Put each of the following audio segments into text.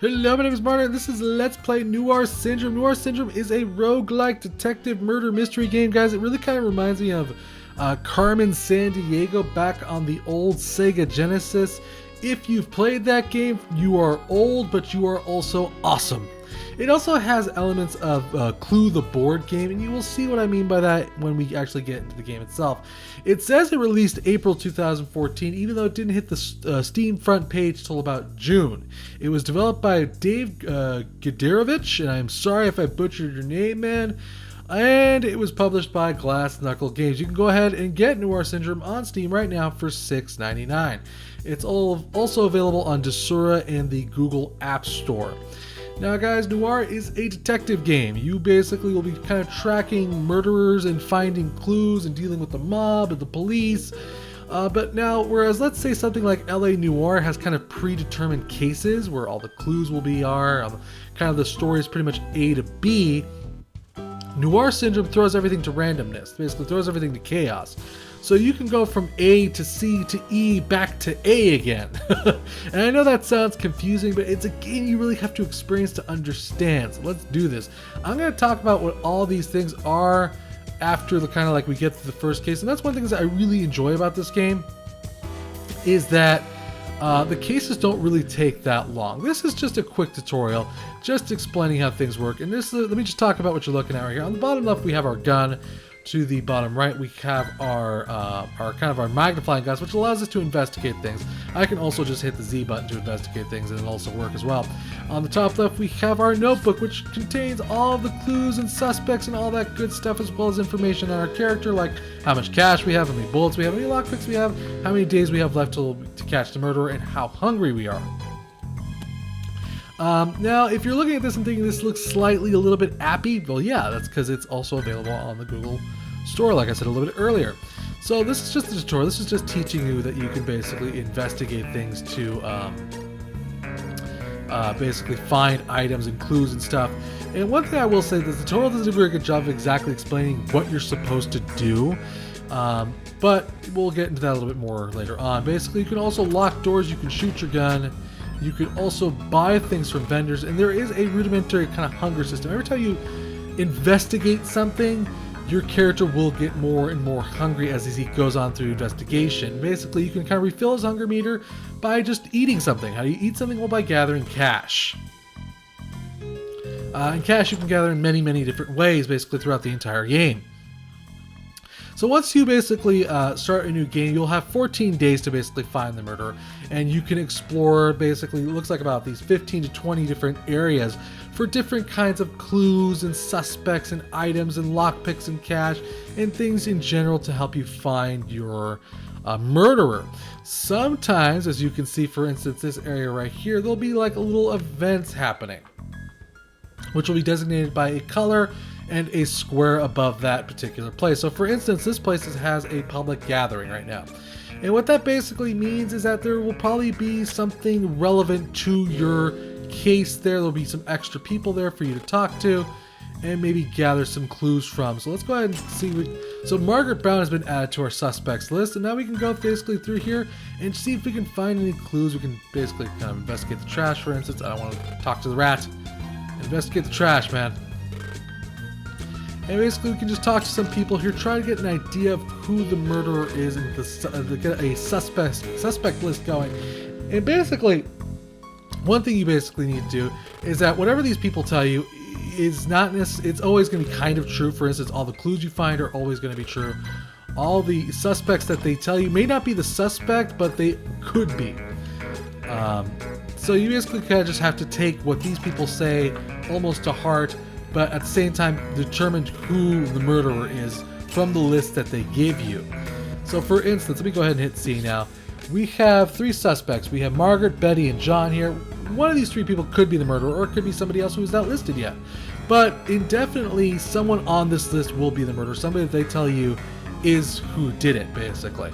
Hello, my name is Martin, and this is Let's Play Noir Syndrome. Noir Syndrome is a roguelike detective murder mystery game, guys. It really kind of reminds me of Carmen Sandiego back on the old Sega Genesis. If you've played that game, you are old, but you are also awesome. It also has elements of Clue the board game, and you will see what I mean by that when we actually get into the game itself. It says it released April 2014, even though it didn't hit the Steam front page till about June. It was developed by Dave Gederovich, and I'm sorry if I butchered your name, man. And it was published by Glass Knuckle Games. You can go ahead and get Noir Syndrome on Steam right now for $6.99. It's also available on Desura and the Google App Store. Now guys, Noir is a detective game. You basically will be kind of tracking murderers and finding clues and dealing with the mob and the police. But now, whereas let's say something like LA Noire has kind of predetermined cases where all the clues will be kind of the story is pretty much A to B, Noir Syndrome throws everything to randomness, basically throws everything to chaos. So you can go from A to C to E back to A again. And I know that sounds confusing, but it's a game you really have to experience to understand. So let's do this. I'm going to talk about what all these things are after the kind of like we get to the first case. And that's one thing that I really enjoy about this game is that the cases don't really take that long. This is just a quick tutorial, just explaining how things work. And this, let me just talk about what you're looking at right here. On the bottom left, we have our gun. To the bottom right, we have our magnifying glass, which allows us to investigate things. I can also just hit the Z button to investigate things, and it'll also work as well. On the top left, we have our notebook, which contains all the clues and suspects and all that good stuff, as well as information on our character, like how much cash we have, how many bullets we have, how many lockpicks we have, how many days we have left to catch the murderer, and how hungry we are. Now, if you're looking at this and thinking this looks slightly a little bit appy, well, yeah, that's because it's also available on the Google Store, like I said a little bit earlier. So this is just a tutorial. This is just teaching you that you can basically investigate things to basically find items and clues and stuff. And one thing I will say, the tutorial does a very good job of exactly explaining what you're supposed to do. But we'll get into that a little bit more later on. Basically, you can also lock doors, you can shoot your gun. You can also buy things from vendors, and there is a rudimentary kind of hunger system. Every time you investigate something, your character will get more and more hungry as he goes on through investigation. Basically, you can kind of refill his hunger meter by just eating something. How do you eat something? Well, by gathering cash. And cash you can gather in many, many different ways, basically throughout the entire game. So once you basically start a new game, you'll have 14 days to basically find the murderer, and you can explore basically, it looks like about these 15 to 20 different areas for different kinds of clues and suspects and items and lockpicks and cash and things in general to help you find your murderer. Sometimes, as you can see, for instance, this area right here, there'll be like little events happening, which will be designated by a color and a square above that particular place. So for instance, this place has a public gathering right now. And what that basically means is that there will probably be something relevant to your case there. There'll be some extra people there for you to talk to and maybe gather some clues from. So let's go ahead and see so Margaret Brown has been added to our suspects list, and now we can go basically through here and see if we can find any clues. We can basically kind of investigate the trash, for instance. I don't want to talk to the rat. Investigate the trash, man. And basically, we can just talk to some people here, try to get an idea of who the murderer is, and get a suspect list going. And basically, one thing you basically need to do is that whatever these people tell you is not necessarily, it's always going to be kind of true. For instance, all the clues you find are always going to be true. All the suspects that they tell you may not be the suspect, but they could be. So you basically kind of just have to take what these people say almost to heart, but at the same time determine who the murderer is from the list that they give you. So for instance, let me go ahead and hit C now. We have 3 suspects. We have Margaret, Betty, and John here. One of these 3 people could be the murderer, or it could be somebody else who is not listed yet. But indefinitely, someone on this list will be the murderer. Somebody that they tell you is who did it, basically.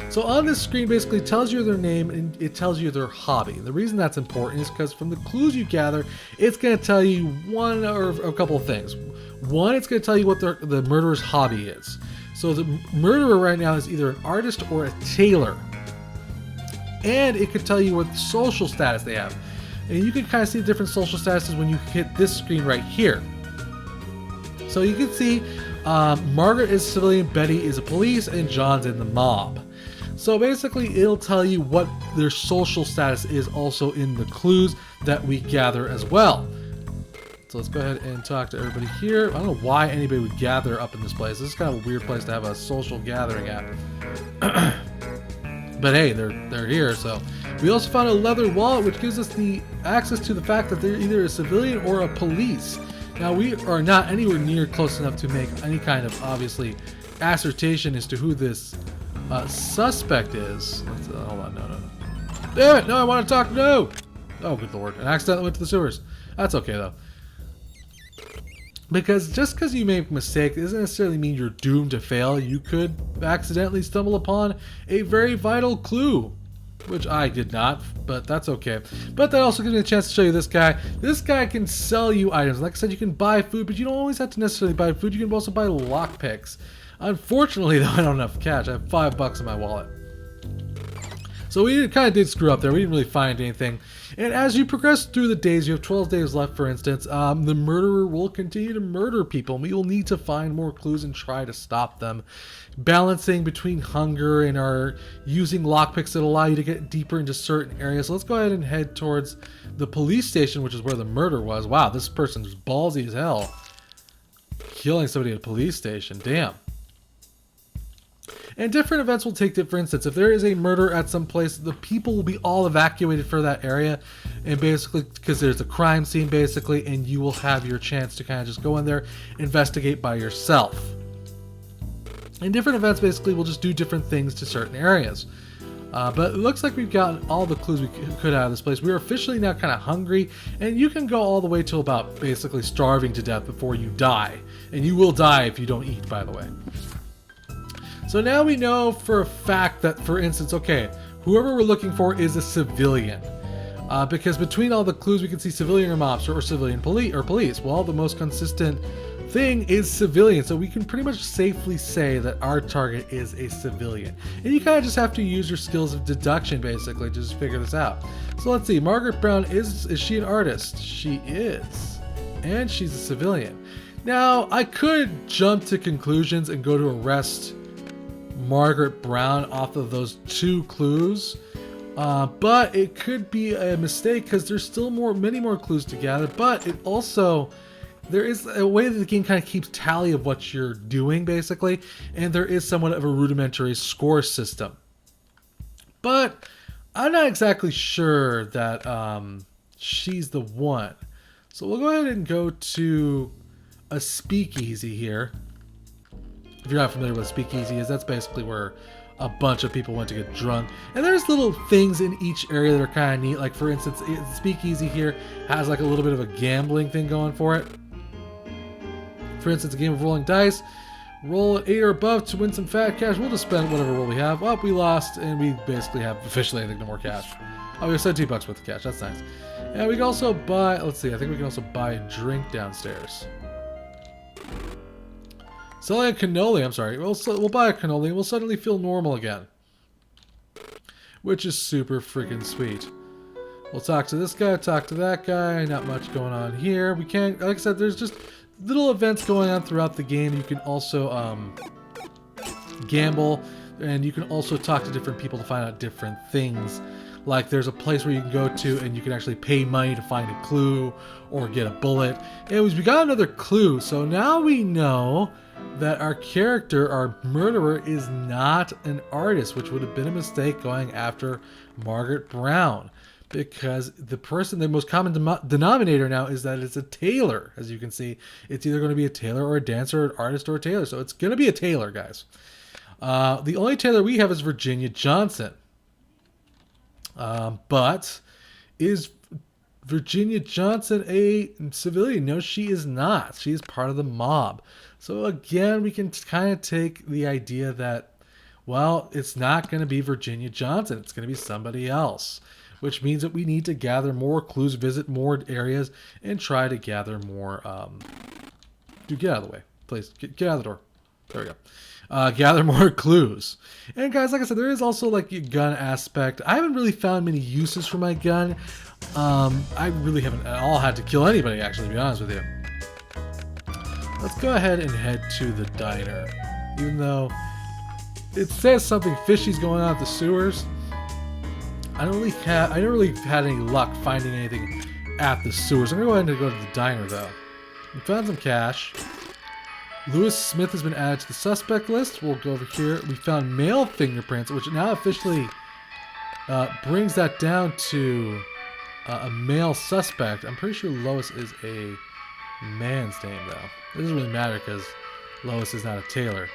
So on this screen basically tells you their name and it tells you their hobby. The reason that's important is because from the clues you gather, it's going to tell you one or a couple of things. One, it's going to tell you what the murderer's hobby is. So the murderer right now is either an artist or a tailor. And it could tell you what social status they have. And you can kind of see the different social statuses when you hit this screen right here. So you can see Margaret is civilian, Betty is a police, and John's in the mob. So basically, it'll tell you what their social status is also in the clues that we gather as well. So let's go ahead and talk to everybody here. I don't know why anybody would gather up in this place. This is kind of a weird place to have a social gathering at. But hey, they're here. So we also found a leather wallet, which gives us the access to the fact that they're either a civilian or a police. Now, we are not anywhere near close enough to make any kind of, obviously, assertion as to who this suspect is. Hold on, no. Damn it, no, I want to talk, no! Oh, good lord, and I accidentally went to the sewers. That's okay, though. Because just because you make a mistake doesn't necessarily mean you're doomed to fail. You could accidentally stumble upon a very vital clue. Which I did not, but that's okay. But that also gives me a chance to show you this guy. This guy can sell you items. Like I said, you can buy food, but you don't always have to necessarily buy food. You can also buy lockpicks. Unfortunately, though, I don't have enough cash. I have $5 in my wallet. So we kind of did screw up there. We didn't really find anything. And as you progress through the days, you have 12 days left, for instance, the murderer will continue to murder people. And we will need to find more clues and try to stop them. Balancing between hunger and our using lockpicks that allow you to get deeper into certain areas. So let's go ahead and head towards the police station, which is where the murder was. Wow, this person's ballsy as hell. Killing somebody at a police station. Damn. And different events will take different instances. If there is a murder at some place, the people will be all evacuated for that area. And basically, because there's a crime scene, basically, and you will have your chance to kind of just go in there, investigate by yourself. And different events, basically, will just do different things to certain areas. But it looks like we've gotten all the clues we could out of this place. We are officially now kind of hungry, and you can go all the way till about basically starving to death before you die. And you will die if you don't eat, by the way. So now we know for a fact that, for instance, okay, whoever we're looking for is a civilian. Because between all the clues we can see civilian or mobster or civilian police. Well, the most consistent thing is civilian. So we can pretty much safely say that our target is a civilian. And you kind of just have to use your skills of deduction, basically, to just figure this out. So let's see. Margaret Brown, is she an artist? She is. And she's a civilian. Now, I could jump to conclusions and go to arrest Margaret Brown off of those two clues, but it could be a mistake because there's still many more clues to gather. But it also, there is a way that the game kind of keeps tally of what you're doing, basically, and there is somewhat of a rudimentary score system. But I'm not exactly sure that she's the one. So we'll go ahead and go to a speakeasy here. If you're not familiar with what speakeasy is, that's basically where a bunch of people went to get drunk. And there's little things in each area that are kind of neat. Like, for instance, speakeasy here has like a little bit of a gambling thing going for it. For instance, a game of rolling dice. Roll an 8 or above to win some fat cash. We'll just spend whatever roll we have. Oh, we lost, and we basically have officially, I think, no more cash. Oh, we have $17 worth of cash. That's nice. And we can also buy, let's see, I think we can also buy a drink downstairs. Selling a cannoli, I'm sorry. We'll buy a cannoli and we'll suddenly feel normal again. Which is super freaking sweet. We'll talk to this guy, talk to that guy. Not much going on here. We can't, like I said, there's just little events going on throughout the game. You can also gamble, and you can also talk to different people to find out different things. Like, there's a place where you can go to and you can actually pay money to find a clue or get a bullet. Anyways, we got another clue. So now we know that our character, our murderer, is not an artist, which would have been a mistake going after Margaret Brown. Because the most common denominator now is that it's a tailor. As you can see, it's either going to be a tailor or a dancer, or an artist or a tailor. So it's going to be a tailor, guys. The only tailor we have is Virginia Johnson. But is Virginia Johnson a civilian? No, she is not. She is part of the mob. So again, we can kind of take the idea that, well, it's not going to be Virginia Johnson. It's going to be somebody else. Which means that we need to gather more clues, visit more areas, and try to gather more... Dude, get out of the way, please. Get out of the door. There we go. Gather more clues. And guys, like I said, there is also like a gun aspect. I haven't really found many uses for my gun. I really haven't at all had to kill anybody, actually, to be honest with you. Let's go ahead and head to the diner. Even though it says something fishy's going on at the sewers, I never really had any luck finding anything at the sewers. I'm gonna go ahead and go to the diner though. We found some cash. Lewis Smith has been added to the suspect list. We'll go over here. We found male fingerprints, which now officially brings that down to a male suspect. I'm pretty sure Lois is a man's name though. It doesn't really matter because Lois is not a tailor.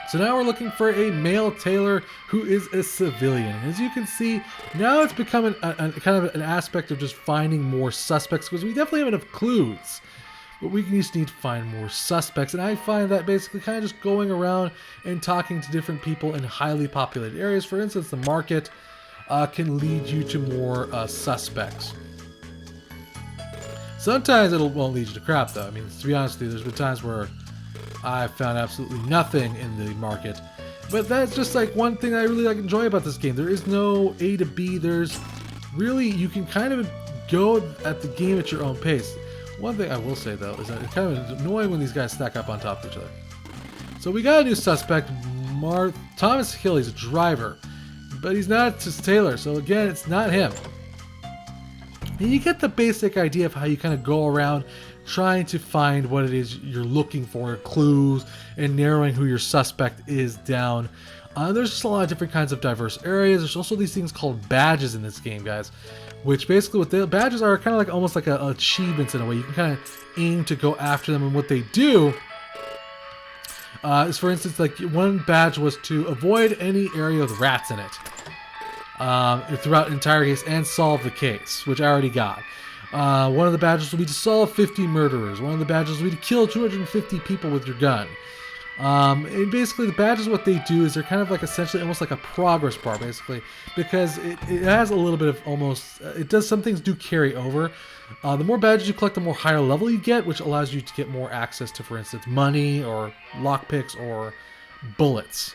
So now we're looking for a male tailor who is a civilian. As you can see, now it's becoming a kind of an aspect of just finding more suspects, because we definitely have enough clues. But we just need to find more suspects. And I find that basically kind of just going around and talking to different people in highly populated areas, for instance, the market, can lead you to more suspects. Sometimes it won't lead you to crap, though. I mean, to be honest with you, there's been times where I've found absolutely nothing in the market. But that's just like one thing I really enjoy about this game. There is no A to B. There's really, you can kind of go at the game at your own pace. One thing I will say, though, is that it's kind of annoying when these guys stack up on top of each other. So we got a new suspect, Thomas Hill. He's a driver, but he's not his tailor. So again, it's not him. And you get the basic idea of how you kind of go around trying to find what it is you're looking for, clues, and narrowing who your suspect is down. There's just a lot of different kinds of diverse areas. There's also these things called badges in this game, guys, which basically what the badges are kind of like almost like achievements in a way. You can kind of aim to go after them, and what they do is, for instance, like one badge was to avoid any area with rats in it throughout the entire case and solve the case, which I already got. One of the badges will be to solve 50 murderers. One of the badges will be to kill 250 people with your gun. And basically the badges, what they do is they're kind of like essentially almost like a progress bar, basically, because it has a little bit of almost, it does, some things do carry over. The more badges you collect, the more higher level you get, which allows you to get more access to, for instance, money or lockpicks or bullets.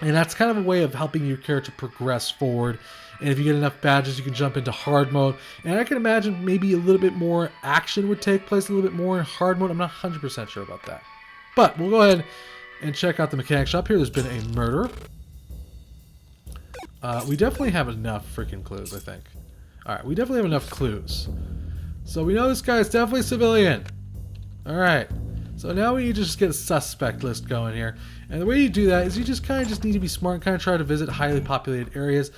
And that's kind of a way of helping your character progress forward. And if you get enough badges, you can jump into hard mode. And I can imagine maybe a little bit more action would take place, a little bit more in hard mode. I'm not 100% sure about that. But we'll go ahead and check out the mechanic shop here. There's been a murder. We definitely have enough freaking clues, I think. Alright, we definitely have enough clues. So we know this guy is definitely civilian. Alright. So now we need to just get a suspect list going here. And the way you do that is you just kind of just need to be smart and kind of try to visit highly populated areas.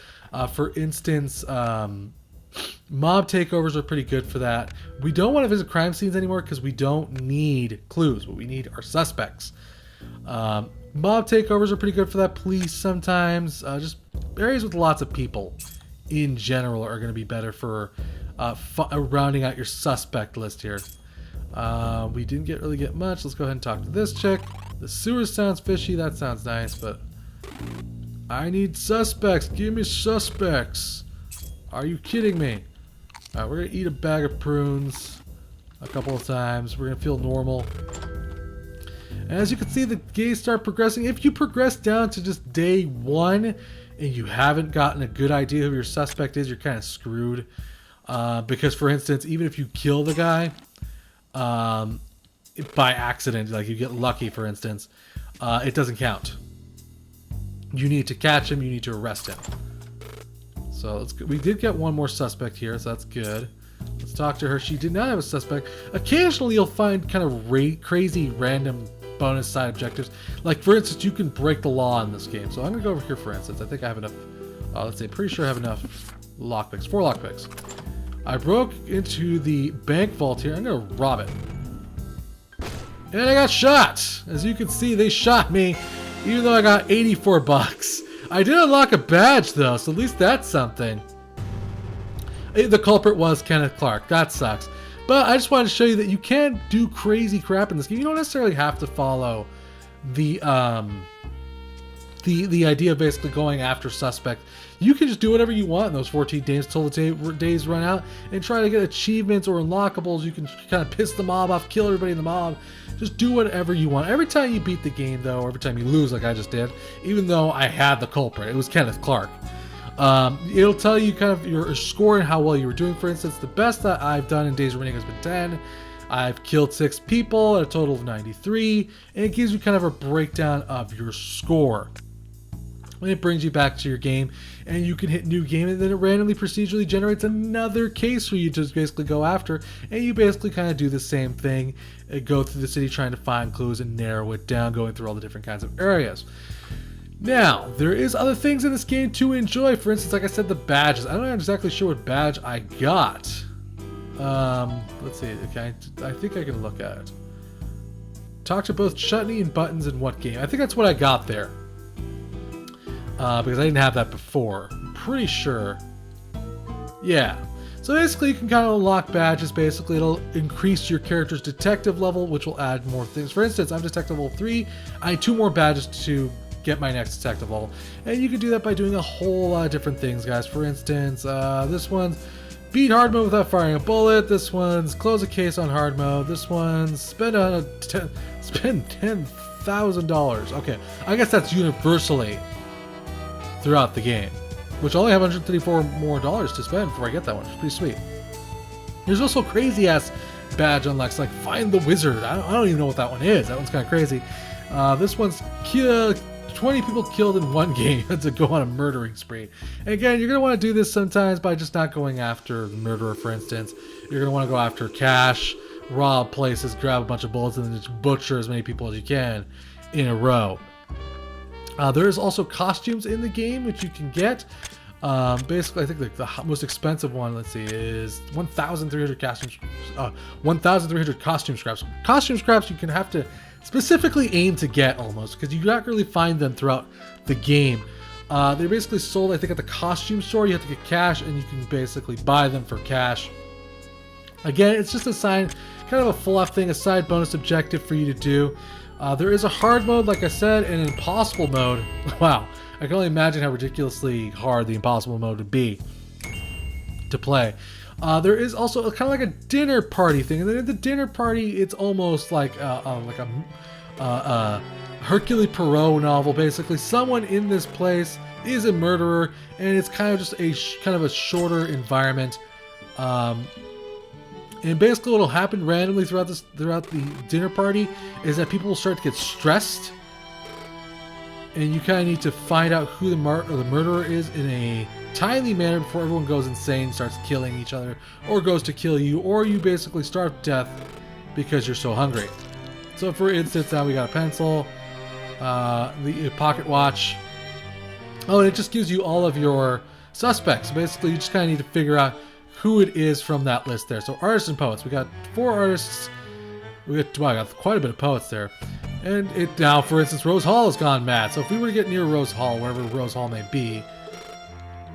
For instance, mob takeovers are pretty good for that. We don't want to visit crime scenes anymore because we don't need clues. What we need are suspects. Mob takeovers are pretty good for that. Police sometimes. Just areas with lots of people in general are going to be better for rounding out your suspect list here. We didn't really get much. Let's go ahead and talk to this chick. The sewers sounds fishy. That sounds nice, but I need suspects. Give me suspects. Are you kidding me? Alright, we're going to eat a bag of prunes a couple of times. We're going to feel normal. And as you can see, the games start progressing. If you progress down to just day 1 and you haven't gotten a good idea who your suspect is, you're kind of screwed. Because, for instance, even if you kill the guy by accident, like you get lucky, for instance, it doesn't count. You need to catch him. You need to arrest him. So we did get one more suspect here, so that's good. Let's talk to her. She did not have a suspect. Occasionally, you'll find kind of crazy random bonus side objectives. Like, for instance, you can break the law in this game. So I'm going to go over here, for instance. I think I have enough. Let's see. Pretty sure I have enough lockpicks. 4 lockpicks. I broke into the bank vault here. I'm going to rob it. And I got shot. As you can see, they shot me, even though I got 84 bucks. I did unlock a badge, though, so at least that's something. The culprit was Kenneth Clark. That sucks. But I just wanted to show you that you can do crazy crap in this game. You don't necessarily have to follow the idea of basically going after suspects. You can just do whatever you want in those 14 days till the days run out and try to get achievements or unlockables. You can kind of piss the mob off, kill everybody in the mob. Just do whatever you want. Every time you beat the game, though, every time you lose like I just did, even though I had the culprit, it was Kenneth Clark, It'll tell you kind of your score and how well you were doing. For instance, the best that I've done in Days Remaining has been 10. I've killed 6 people at a total of 93, and it gives you kind of a breakdown of your score. And it brings you back to your game, and you can hit new game, and then it randomly procedurally generates another case for you to basically go after, and you basically kind of do the same thing, go through the city trying to find clues and narrow it down, going through all the different kinds of areas. Now, there is other things in this game to enjoy. For instance, like I said, the badges. I'm not exactly sure what badge I got. Let's see. Okay, I think I can look at it. Talk to both Chutney and Buttons in what game? I think that's what I got there. Because I didn't have that before. I'm pretty sure. Yeah. So basically, you can kind of unlock badges. Basically, it'll increase your character's detective level, which will add more things. For instance, I'm detective level 3. I need 2 more badges to get my next detective level. And you can do that by doing a whole lot of different things, guys. For instance, this one's beat hard mode without firing a bullet. This one's close a case on hard mode. This one's spend $10,000. Okay, I guess that's universally throughout the game, which I only have $134 more to spend before I get that one. It's pretty sweet. There's also crazy ass badge unlocks like find the wizard. I don't even know what that one is. That one's kind of crazy. This one's 20 people killed in one game to go on a murdering spree. And again, you're going to want to do this sometimes by just not going after the murderer, for instance. You're going to want to go after cash, rob places, grab a bunch of bullets, and then just butcher as many people as you can in a row. There is also costumes in the game, which you can get. Basically, I think the most expensive one, let's see, is 1,300 costumes. 1,300 costume scraps. Costume scraps you can have to specifically aim to get almost, because you not really find them throughout the game. They're basically sold, I think, at the costume store. You have to get cash, and you can basically buy them for cash. Again, it's just a kind of a fluff thing, a side bonus objective for you to do. There is a hard mode, like I said, and an impossible mode. Wow, I can only imagine how ridiculously hard the impossible mode would be to play. There is also kind of like a dinner party thing, and then at the dinner party, it's almost like a Hercule Poirot novel. Basically, someone in this place is a murderer, and it's kind of just a kind of a shorter environment. And basically, what will happen randomly throughout the dinner party is that people will start to get stressed, and you kind of need to find out who the murderer is in a timely manner before everyone goes insane, starts killing each other, or goes to kill you, or you basically starve to death because you're so hungry. So, for instance, now we got a pencil, the pocket watch. Oh, and it just gives you all of your suspects. Basically, you just kind of need to figure out who it is from that list there. So, artists and poets. We got 4 artists. I got quite a bit of poets there. And it now, for instance, Rose Hall has gone mad. So if we were to get near Rose Hall, wherever Rose Hall may be,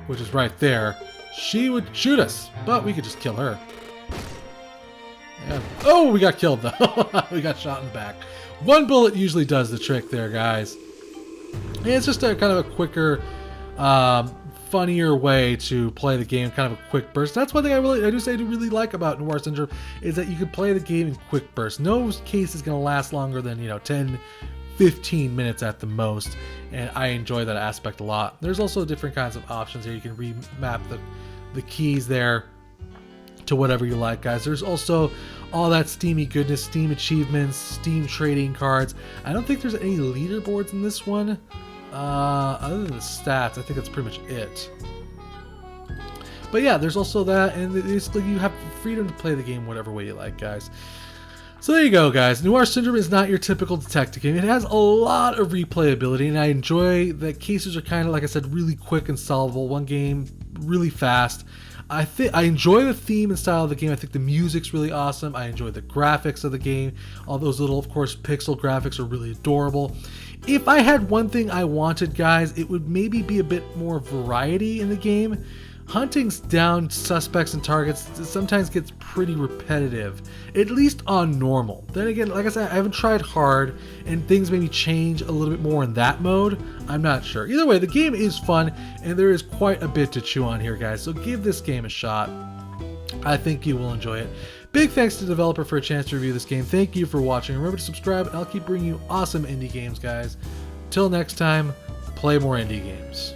which is right there, she would shoot us. But we could just kill her. Yeah. Oh, we got killed though. We got shot in the back. 1 bullet usually does the trick there, guys. And it's just a kind of a quicker, funnier way to play the game, kind of a quick burst. That's one thing I do really like about Noir Syndrome, is that you can play the game in quick bursts. No case is going to last longer than 10, 15 minutes at the most, and I enjoy that aspect a lot. There's also different kinds of options here. You can remap the keys there to whatever you like, guys. There's also all that steamy goodness, Steam achievements, Steam trading cards. I don't think there's any leaderboards in this one. Other than the stats, I think that's pretty much it. But yeah, there's also that, and basically you have freedom to play the game whatever way you like, guys. So there you go, guys. Noir Syndrome is not your typical detective game. It has a lot of replayability, and I enjoy that cases are kind of, like I said, really quick and solvable. One game, really fast. I enjoy the theme and style of the game. I think the music's really awesome. I enjoy the graphics of the game. All those little, of course, pixel graphics are really adorable. If I had one thing I wanted, guys, it would maybe be a bit more variety in the game. Hunting down suspects and targets sometimes gets pretty repetitive, at least on normal. Then again, like I said, I haven't tried hard, and things maybe change a little bit more in that mode. I'm not sure. Either way, the game is fun, and there is quite a bit to chew on here, guys. So give this game a shot. I think you will enjoy it. Big thanks to the developer for a chance to review this game. Thank you for watching. Remember to subscribe, and I'll keep bringing you awesome indie games, guys. Till next time, play more indie games.